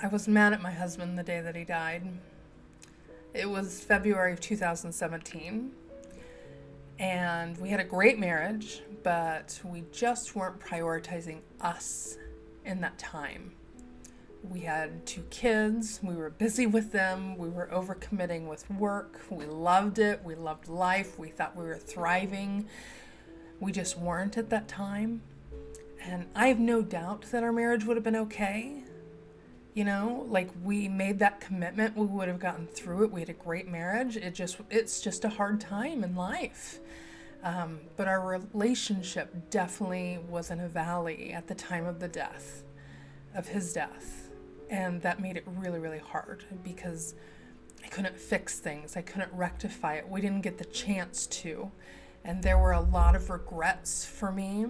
I was mad at my husband the day that he died. It was February of 2017, and we had a great marriage, but we just weren't prioritizing us in that time. We had 2 kids, we were busy with them, we were overcommitting with work, we loved it, we loved life, we thought we were thriving. We just weren't at that time. And I have no doubt that our marriage would have been okay. You know, like we made that commitment, we would have gotten through it. We had a great marriage. It's just a hard time in life. But our relationship definitely was in a valley at the time of his death. And that made it really, really hard because I couldn't fix things. I couldn't rectify it. We didn't get the chance to. And there were a lot of regrets for me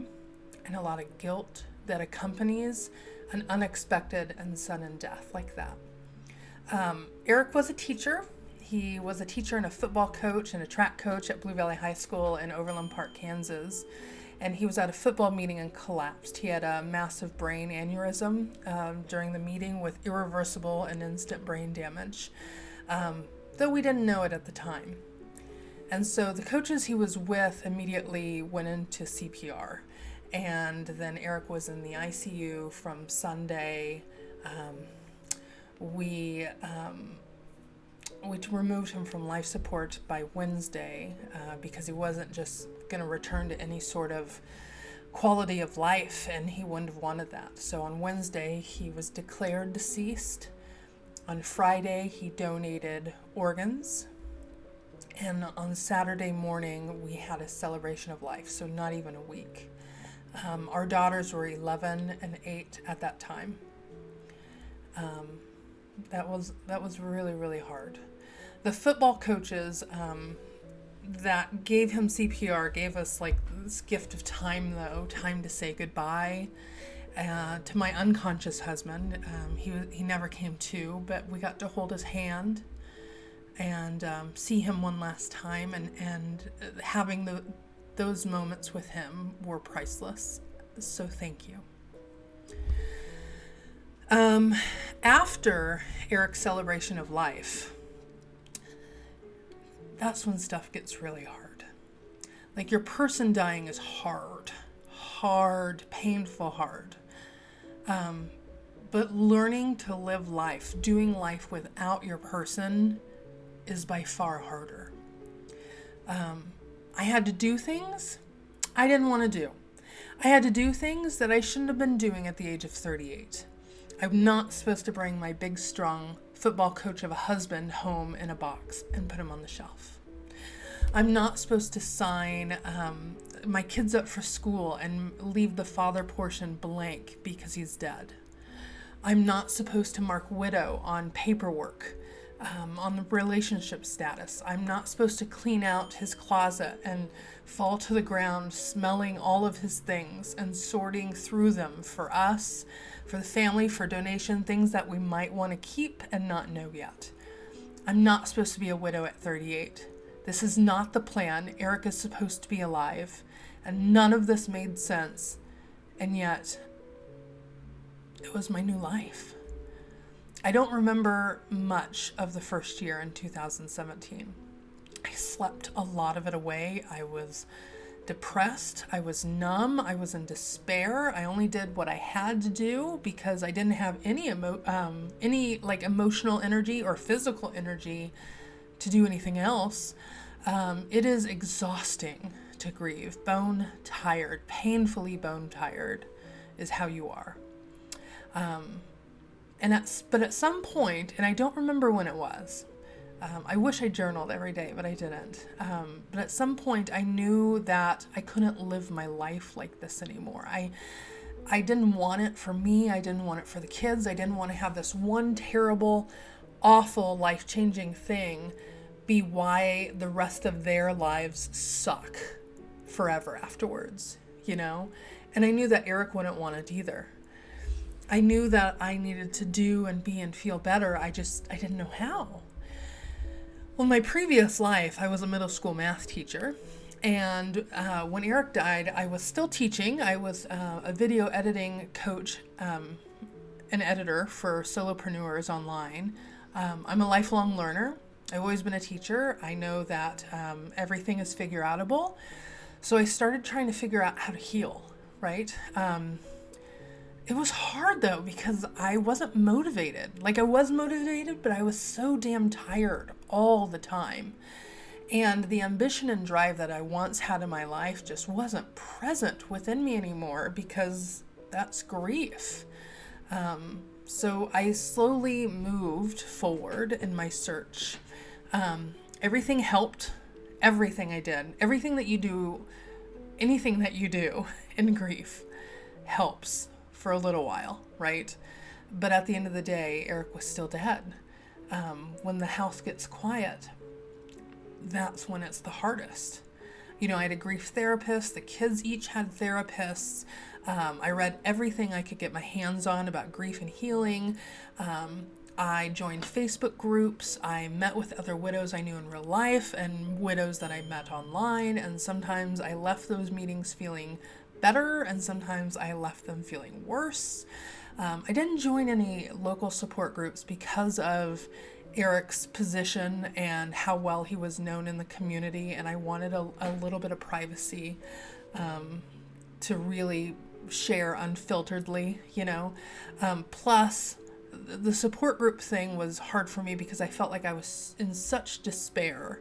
and a lot of guilt that accompanies an unexpected and sudden death like that. Eric was a teacher. He was a teacher and a football coach and a track coach at Blue Valley High School in Overland Park, Kansas. And he was at a football meeting and collapsed. He had a massive brain aneurysm during the meeting with irreversible and instant brain damage, though we didn't know it at the time. And so the coaches he was with immediately went into CPR. And then Eric was in the ICU from Sunday. We removed him from life support by Wednesday because he wasn't just going to return to any sort of quality of life, and he wouldn't have wanted that. So on Wednesday, he was declared deceased. On Friday, he donated organs. And on Saturday morning, we had a celebration of life, so not even a week. Our daughters were 11 and 8 at that time. That was really, really hard. The football coaches that gave him CPR gave us like this gift of time, though, time to say goodbye to my unconscious husband. He never came to, but we got to hold his hand and see him one last time, and having those moments with him were priceless. So thank you. After Eric's celebration of life, that's when stuff gets really hard. Like, your person dying is hard, painful, hard. But learning to live life, doing life without your person is by far harder. I had to do things I didn't want to do. I had to do things that I shouldn't have been doing at the age of 38. I'm not supposed to bring my big, strong football coach of a husband home in a box and put him on the shelf. I'm not supposed to sign my kids up for school and leave the father portion blank because he's dead. I'm not supposed to mark widow on paperwork, on the relationship status. I'm not supposed to clean out his closet and fall to the ground smelling all of his things and sorting through them for us, for the family, for donation, things that we might want to keep and not know yet. I'm not supposed to be a widow at 38. This is not the plan. Eric is supposed to be alive, and none of this made sense, and yet it was my new life. I don't remember much of the first year in 2017. I slept a lot of it away. I was depressed. I was numb. I was in despair. I only did what I had to do because I didn't have any emotional energy or physical energy to do anything else. It is exhausting to grieve. Bone tired, painfully bone tired is how you are. But at some point, and I don't remember when it was, I wish I journaled every day, but I didn't. But at some point, I knew that I couldn't live my life like this anymore. I didn't want it for me. I didn't want it for the kids. I didn't want to have this one terrible, awful, life-changing thing be why the rest of their lives suck forever afterwards, you know? And I knew that Eric wouldn't want it either. I knew that I needed to do and be and feel better. I didn't know how. Well, in my previous life, I was a middle school math teacher. And when Eric died, I was still teaching. I was a video editing coach an editor for solopreneurs online. I'm a lifelong learner. I've always been a teacher. I know that everything is figure outable. So I started trying to figure out how to heal, right? It was hard though, because I wasn't motivated. Like I was motivated, but I was so damn tired all the time. And the ambition and drive that I once had in my life just wasn't present within me anymore, because that's grief. So I slowly moved forward in my search. Everything helped. Everything I did. Everything that you do, anything that you do in grief helps for a little while, right? But at the end of the day, Eric was still dead. When the house gets quiet, that's when it's the hardest. I had a grief therapist. The kids each had therapists. I read everything I could get my hands on about grief and healing. I joined Facebook groups. I met with other widows I knew in real life and widows that I met online. And sometimes I left those meetings feeling better, and sometimes I left them feeling worse. I didn't join any local support groups because of Eric's position and how well he was known in the community, and I wanted a little bit of privacy to really share unfilteredly, plus the support group thing was hard for me because I felt like I was in such despair.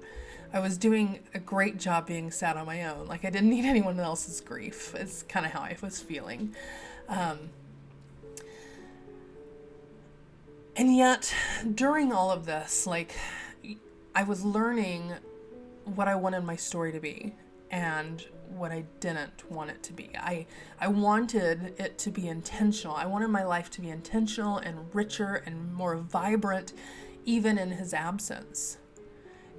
I was doing a great job being sad on my own. Like I didn't need anyone else's grief. It's kind of how I was feeling. And yet, during all of this, I was learning what I wanted my story to be and what I didn't want it to be. I wanted it to be intentional. I wanted my life to be intentional and richer and more vibrant, even in his absence.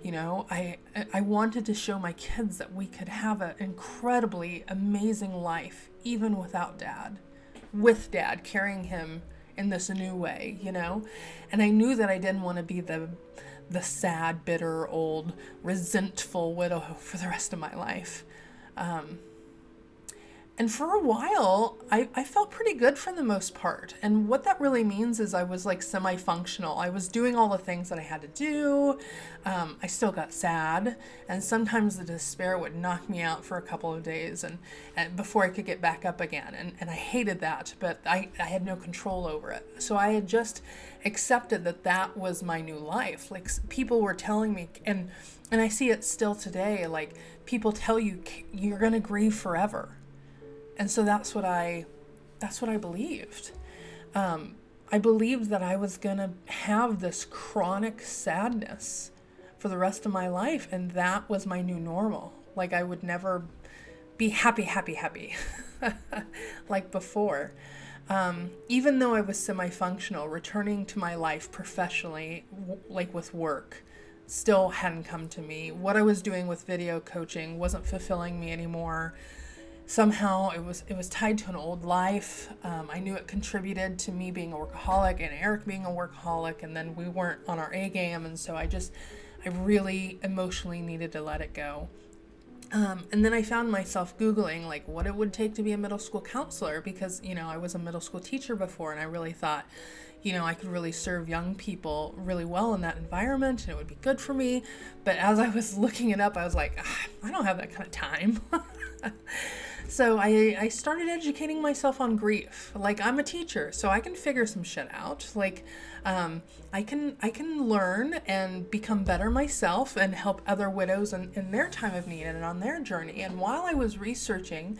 I wanted to show my kids that we could have an incredibly amazing life, even without Dad, with Dad carrying him in this new way, and I knew that I didn't want to be the sad, bitter, old, resentful widow for the rest of my life. And for a while, I felt pretty good for the most part. And what that really means is I was semi-functional. I was doing all the things that I had to do. I still got sad. And sometimes the despair would knock me out for a couple of days and before I could get back up again. And I hated that, but I had no control over it. So I had just accepted that was my new life. People were telling me, and I see it still today, people tell you you're going to grieve forever. And so that's what I believed. I believed that I was going to have this chronic sadness for the rest of my life. And that was my new normal. I would never be happy like before. Even though I was semi-functional, returning to my life professionally, with work, still hadn't come to me. What I was doing with video coaching wasn't fulfilling me anymore. Somehow it was tied to an old life. I knew it contributed to me being a workaholic and Eric being a workaholic, and then we weren't on our A game, and so I really emotionally needed to let it go. And then I found myself Googling what it would take to be a middle school counselor, because I was a middle school teacher before, and I really thought I could really serve young people really well in that environment, and it would be good for me. But as I was looking it up, I was like, I don't have that kind of time. So I started educating myself on grief. I'm a teacher, so I can figure some shit out. I can learn and become better myself and help other widows in their time of need and on their journey. And while I was researching,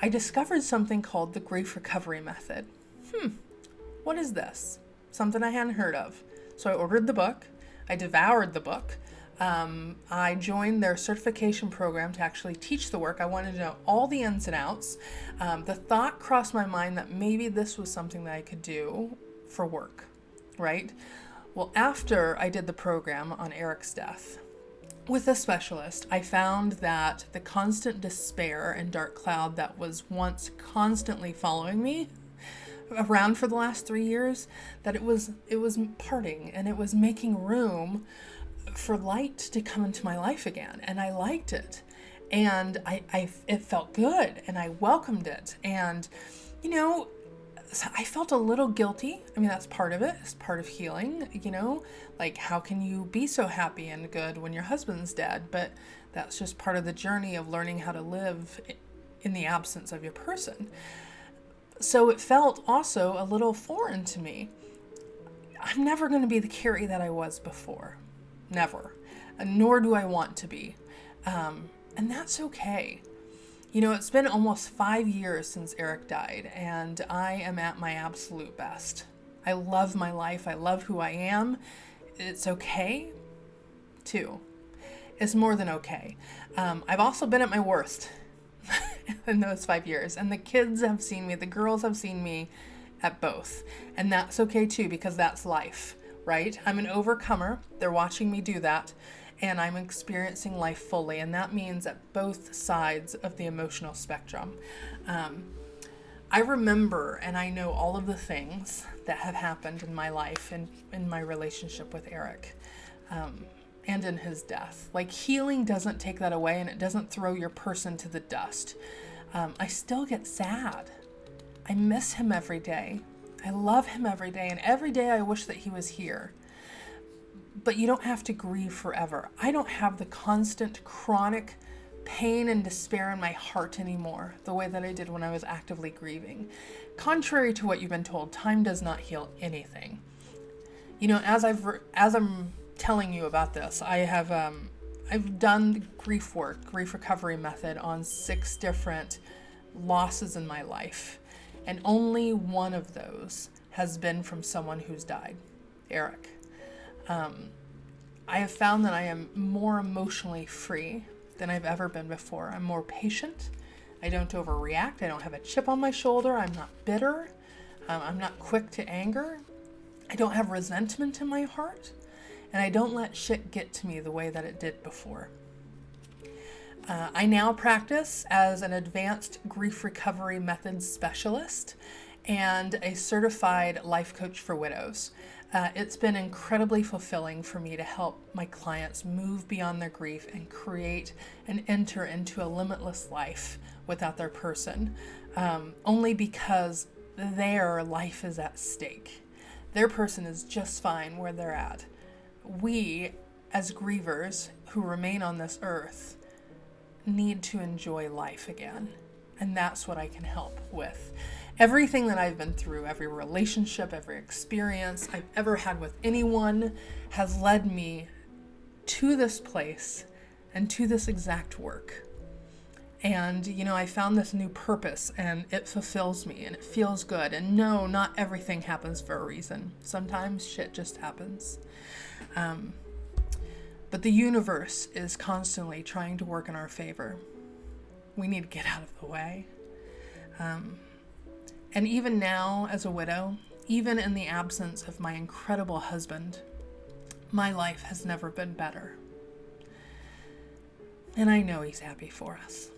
I discovered something called the grief recovery method. What is this? Something I hadn't heard of. So I ordered the book. I devoured the book. I joined their certification program to actually teach the work. I wanted to know all the ins and outs. The thought crossed my mind that maybe this was something that I could do for work, right? Well, after I did the program on Eric's death with a specialist, I found that the constant despair and dark cloud that was once constantly following me around for the last 3 years, that it was parting, and it was making room for light to come into my life again. And I liked it, and it felt good, and I welcomed it. And So I felt a little guilty. I mean, that's part of it. It's part of healing, like how can you be so happy and good when your husband's dead? But that's just part of the journey of learning how to live in the absence of your person. So it felt also a little foreign to me. I'm never going to be the Carrie that I was before. Never. Nor do I want to be. And that's okay. It's been almost 5 years since Eric died, and I am at my absolute best. I love my life. I love who I am. It's okay, too. It's more than okay. I've also been at my worst in those 5 years, and the kids have seen me, the girls have seen me at both. And that's okay, too, because that's life, right? I'm an overcomer. They're watching me do that. And I'm experiencing life fully, and that means at both sides of the emotional spectrum. I remember and I know all of the things that have happened in my life and in my relationship with Eric, and in his death. Like, healing doesn't take that away, and it doesn't throw your person to the dust. I still get sad. I miss him every day. I love him every day, and every day I wish that he was here. But you don't have to grieve forever. I don't have the constant, chronic pain and despair in my heart anymore, the way that I did when I was actively grieving. Contrary to what you've been told, time does not heal anything. As I'm telling you about this, I've done the grief recovery method on 6 different losses in my life, and only one of those has been from someone who's died, Eric. I have found that I am more emotionally free than I've ever been before. I'm more patient. I don't overreact. I don't have a chip on my shoulder. I'm not bitter. I'm not quick to anger. I don't have resentment in my heart. And I don't let shit get to me the way that it did before. I now practice as an advanced grief recovery methods specialist and a certified life coach for widows. It's been incredibly fulfilling for me to help my clients move beyond their grief and create and enter into a limitless life without their person, only because their life is at stake. Their person is just fine where they're at. We, as grievers who remain on this earth, need to enjoy life again. And that's what I can help with. Everything that I've been through, every relationship, every experience I've ever had with anyone has led me to this place and to this exact work. And, I found this new purpose, and it fulfills me and it feels good. And no, not everything happens for a reason. Sometimes shit just happens. But the universe is constantly trying to work in our favor. We need to get out of the way. And even now, as a widow, even in the absence of my incredible husband, my life has never been better. And I know he's happy for us.